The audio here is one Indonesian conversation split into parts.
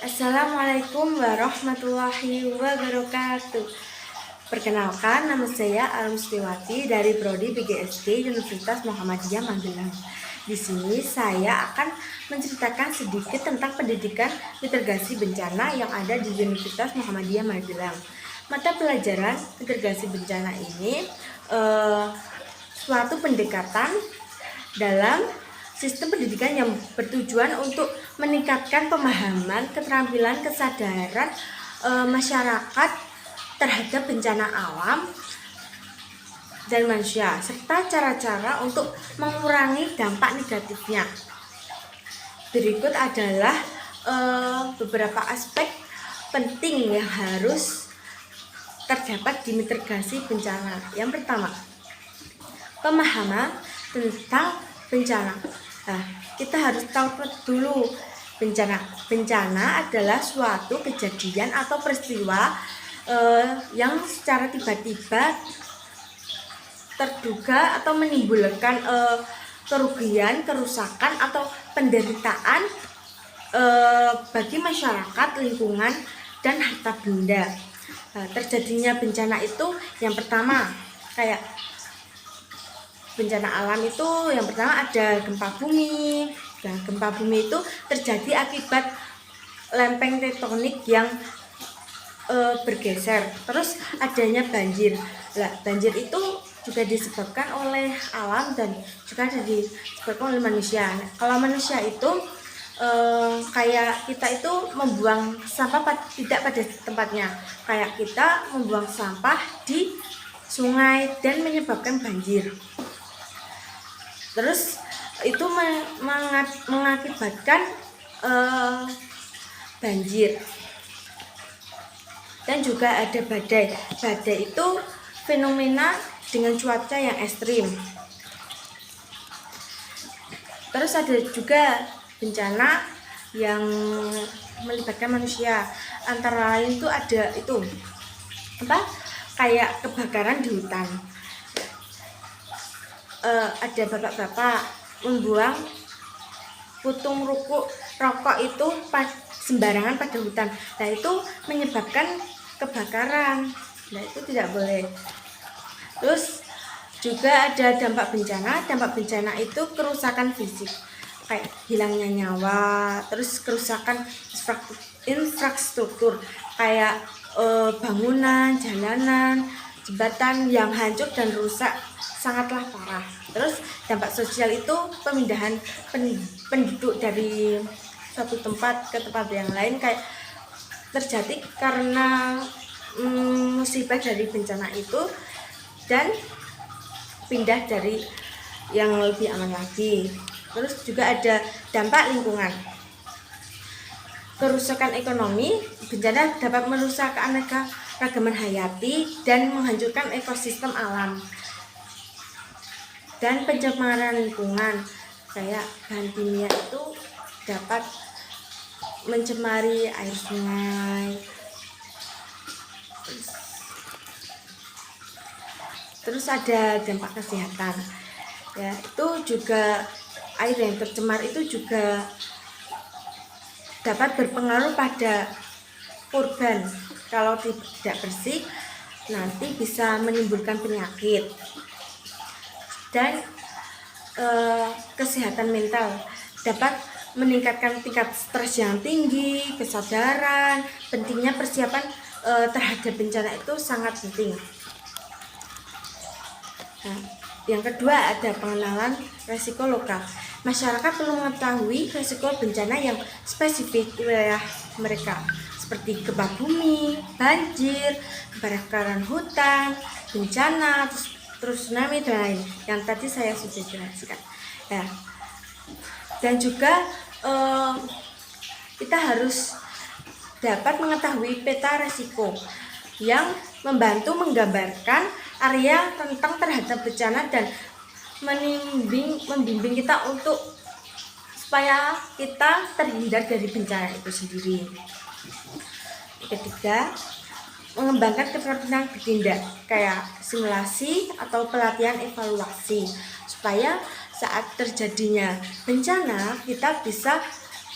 Assalamualaikum warahmatullahi wabarakatuh. Perkenalkan, nama saya Arumstiwati dari Prodi PGSD Universitas Muhammadiyah Magelang. Di sini saya akan menceritakan sedikit tentang pendidikan mitigasi bencana yang ada di Universitas Muhammadiyah Magelang. Mata pelajaran mitigasi bencana ini suatu pendekatan dalam sistem pendidikan yang bertujuan untuk meningkatkan pemahaman, keterampilan, kesadaran masyarakat terhadap bencana alam dan manusia, serta cara-cara untuk mengurangi dampak negatifnya. Berikut adalah beberapa aspek penting yang harus terdapat di mitigasi bencana. Yang pertama, pemahaman tentang bencana. Nah, kita harus tahu dulu bencana. Bencana adalah suatu kejadian atau peristiwa yang secara tiba-tiba terduga atau menimbulkan kerugian, kerusakan atau penderitaan bagi masyarakat, lingkungan, dan harta benda. Nah, terjadinya bencana itu yang pertama kayak bencana alam itu yang pertama ada gempa bumi. Nah, gempa bumi itu terjadi akibat lempeng tektonik yang bergeser. Terus adanya banjir. Nah, banjir itu juga disebabkan oleh alam dan juga disebabkan oleh manusia. Nah, kalau manusia itu kayak kita itu membuang sampah tidak pada tempatnya. Kayak kita membuang sampah di sungai dan menyebabkan banjir. Terus itu mengakibatkan banjir. Dan juga ada badai. Badai itu fenomena dengan cuaca yang ekstrim. Terus ada juga bencana yang melibatkan manusia. Antara lain itu ada kayak kebakaran di hutan. Ada bapak-bapak membuang putung rokok itu sembarangan pada hutan. Nah, itu menyebabkan kebakaran. Nah, itu tidak boleh. Terus juga ada dampak bencana. Dampak bencana itu kerusakan fisik, kayak hilangnya nyawa, terus kerusakan infrastruktur kayak bangunan, jalanan, jembatan yang hancur dan rusak sangatlah parah. Terus dampak sosial itu pemindahan penduduk dari satu tempat ke tempat yang lain kayak terjadi karena musibah dari bencana itu dan pindah dari yang lebih aman lagi. Terus juga ada dampak lingkungan. Kerusakan ekonomi, bencana dapat merusak keanekaragaman hayati dan menghancurkan ekosistem alam. Dan pencemaran lingkungan, kayak bahan kimia itu dapat mencemari air sungai. Terus ada dampak kesehatan. Ya, itu juga air yang tercemar itu juga dapat berpengaruh pada korban. Kalau tidak bersih, nanti bisa menimbulkan penyakit. Dan kesehatan mental dapat meningkatkan tingkat stres yang tinggi, kesadaran. Pentingnya persiapan terhadap bencana itu sangat penting. Nah, yang kedua ada pengenalan resiko lokal. Masyarakat perlu mengetahui resiko bencana yang spesifik wilayah mereka, seperti gempa bumi, banjir, kebakaran hutan, bencana, terus tsunami dan lain yang tadi saya sudah jelaskan. Ya. Dan juga kita harus dapat mengetahui peta resiko yang membantu menggambarkan area rentan terhadap bencana dan membimbing kita untuk supaya kita terhindar dari bencana itu sendiri. Ketiga, mengembangkan keterampilan bertindak kayak simulasi atau pelatihan evaluasi supaya saat terjadinya bencana kita bisa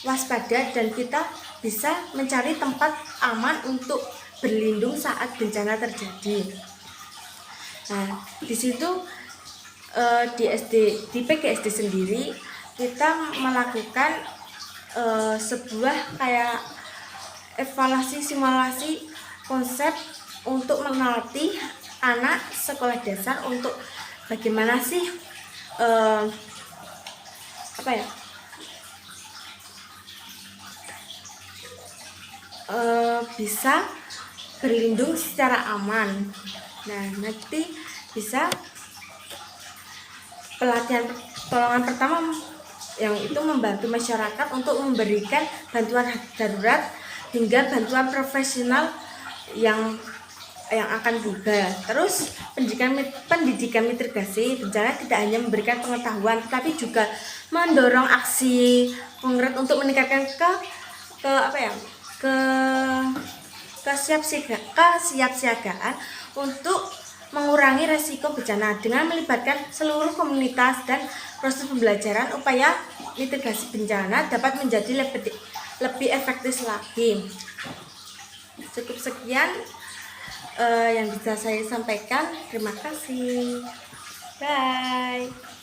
waspada dan kita bisa mencari tempat aman untuk berlindung saat bencana terjadi. Nah, di situ di PGSD sendiri kita melakukan sebuah kayak evaluasi simulasi konsep untuk melatih anak sekolah dasar untuk bagaimana sih bisa berlindung secara aman. Nah, nanti bisa pelatihan pertolongan pertama yang itu membantu masyarakat untuk memberikan bantuan darurat hingga bantuan profesional yang akan tiba. Terus pendidikan mitigasi bencana tidak hanya memberikan pengetahuan tetapi juga mendorong aksi konkret untuk meningkatkan kesiapsiagaan untuk mengurangi resiko bencana dengan melibatkan seluruh komunitas dan proses pembelajaran upaya mitigasi bencana dapat menjadi lebih efektif lagi. Cukup sekian yang bisa saya sampaikan. Terima kasih. Bye.